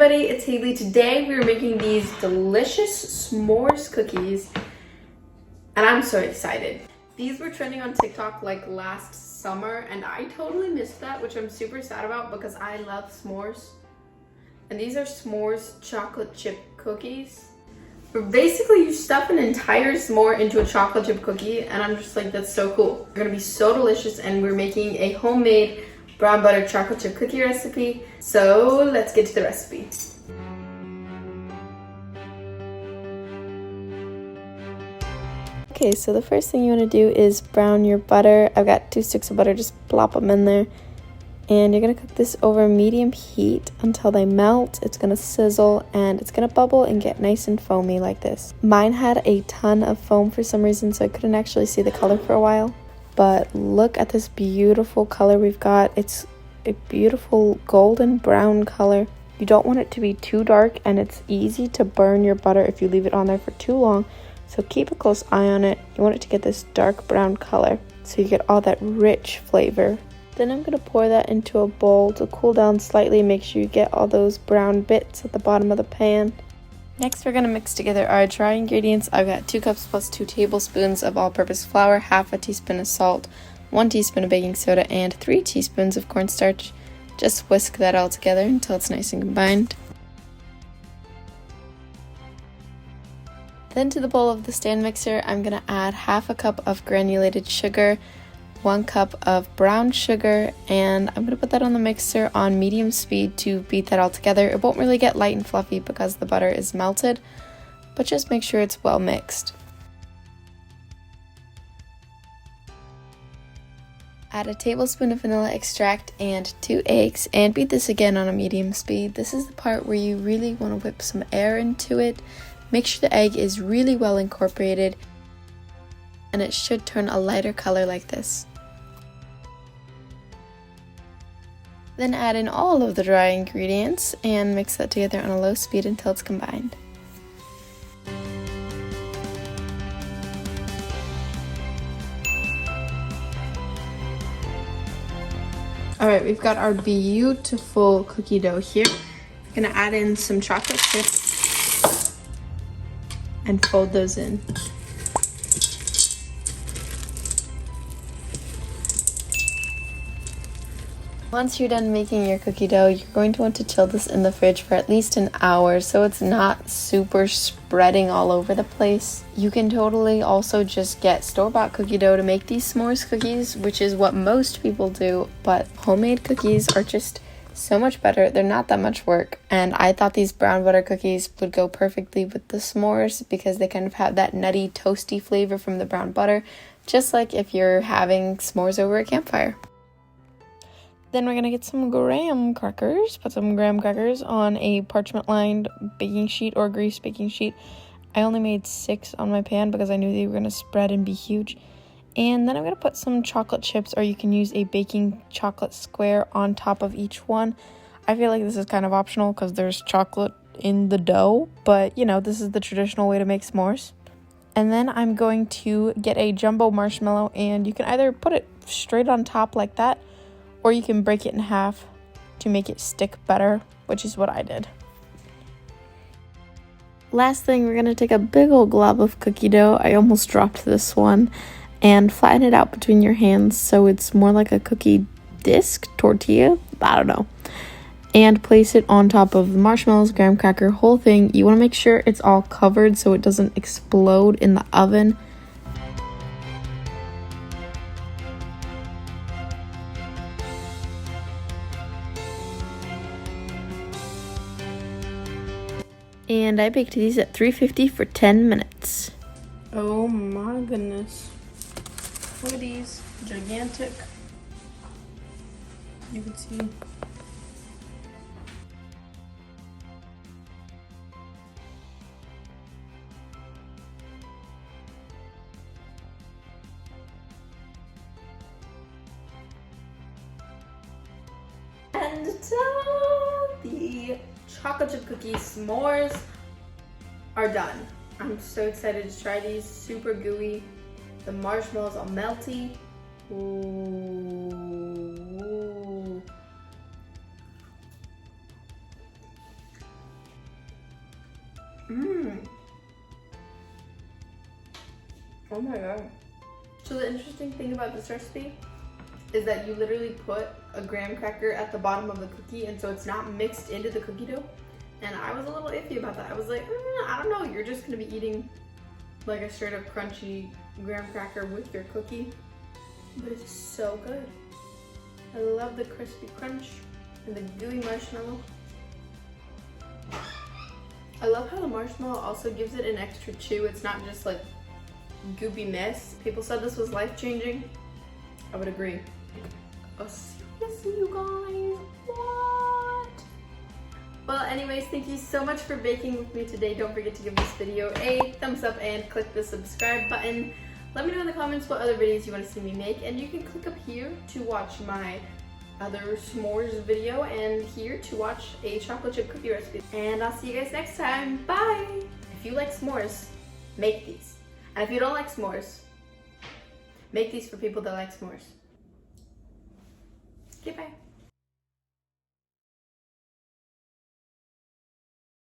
everybody, it's Haley. Today we're making these delicious s'mores cookies and I'm so excited. These were trending on TikTok like last summer and I totally missed that, which I'm super sad about because I love s'mores. And these are s'mores chocolate chip cookies. But basically you stuff an entire s'more into a chocolate chip cookie and I'm just like, that's so cool. They're gonna be so delicious and we're making a homemade brown butter chocolate chip cookie recipe. So let's get to the recipe. Okay, so the first thing you want to do is brown your butter. I've got 2 sticks of butter, just plop them in there. And you're going to cook this over medium heat until they melt. It's going to sizzle and it's going to bubble and get nice and foamy like this. Mine had a ton of foam for some reason, so I couldn't actually see the color for a while. But look at this beautiful color we've got. It's a beautiful golden brown color. You don't want it to be too dark, and it's easy to burn your butter if you leave it on there for too long. So keep a close eye on it. You want it to get this dark brown color so you get all that rich flavor. Then I'm going to pour that into a bowl to cool down slightly. Make sure you get all those brown bits at the bottom of the pan. Next, we're going to mix together our dry ingredients. I've got 2 cups plus 2 tablespoons of all-purpose flour, half a teaspoon of salt, 1 teaspoon of baking soda, and 3 teaspoons of cornstarch. Just whisk that all together until it's nice and combined. Then to the bowl of the stand mixer, I'm going to add half a cup of granulated sugar, 1 cup of brown sugar, and I'm going to put that on the mixer on medium speed to beat that all together. It won't really get light and fluffy because the butter is melted, but just make sure it's well mixed. Add a tablespoon of vanilla extract and 2 eggs and beat this again on a medium speed. This is the part where you really want to whip some air into it. Make sure the egg is really well incorporated and it should turn a lighter color like this. Then add in all of the dry ingredients and mix that together on a low speed until it's combined. Alright, we've got our beautiful cookie dough here. I'm going to add in some chocolate chips and fold those in. Once you're done making your cookie dough, you're going to want to chill this in the fridge for at least an hour so it's not super spreading all over the place. You can totally also just get store-bought cookie dough to make these s'mores cookies, which is what most people do, but homemade cookies are just so much better. They're not that much work, and I thought these brown butter cookies would go perfectly with the s'mores because they kind of have that nutty, toasty flavor from the brown butter, just like if you're having s'mores over a campfire. Then we're going to get some graham crackers. Put some graham crackers on a parchment-lined baking sheet or grease baking sheet. I only made 6 on my pan because I knew they were going to spread and be huge. And then I'm going to put some chocolate chips, or you can use a baking chocolate square on top of each one. I feel like this is kind of optional because there's chocolate in the dough, but you know, this is the traditional way to make s'mores. And then I'm going to get a jumbo marshmallow, and you can either put it straight on top like that, or you can break it in half to make it stick better, which is what I did. Last thing, we're going to take a big old glob of cookie dough. I almost dropped this one. And flatten it out between your hands so it's more like a cookie disc, tortilla, I don't know. And place it on top of the marshmallows, graham cracker, whole thing. You want to make sure it's all covered so it doesn't explode in the oven. And I baked these at 350 for 10 minutes. Oh my goodness. Look at these, gigantic. You can see. And the chocolate chip cookies s'mores are done. I'm so excited to try these. Super gooey. The marshmallows are melty. Ooh. Mmm. Oh my god. So the interesting thing about this recipe is that you literally put a graham cracker at the bottom of the cookie, and so it's not mixed into the cookie dough. And I was a little iffy about that. I was like, I don't know, you're just gonna be eating like a straight up crunchy graham cracker with your cookie. But it's so good. I love the crispy crunch and the gooey marshmallow. I love how the marshmallow also gives it an extra chew. It's not just like goopy mess. People said this was life-changing. I would agree. Oh, seriously, you guys? What? Well, anyways, thank you so much for baking with me today. Don't forget to give this video a thumbs up and click the subscribe button. Let me know in the comments what other videos you want to see me make, and you can click up here to watch my other s'mores video and here to watch a chocolate chip cookie recipe. And I'll see you guys next time. Bye! If you like s'mores, make these. And if you don't like s'mores, make these for people that like s'mores. Okay, bye.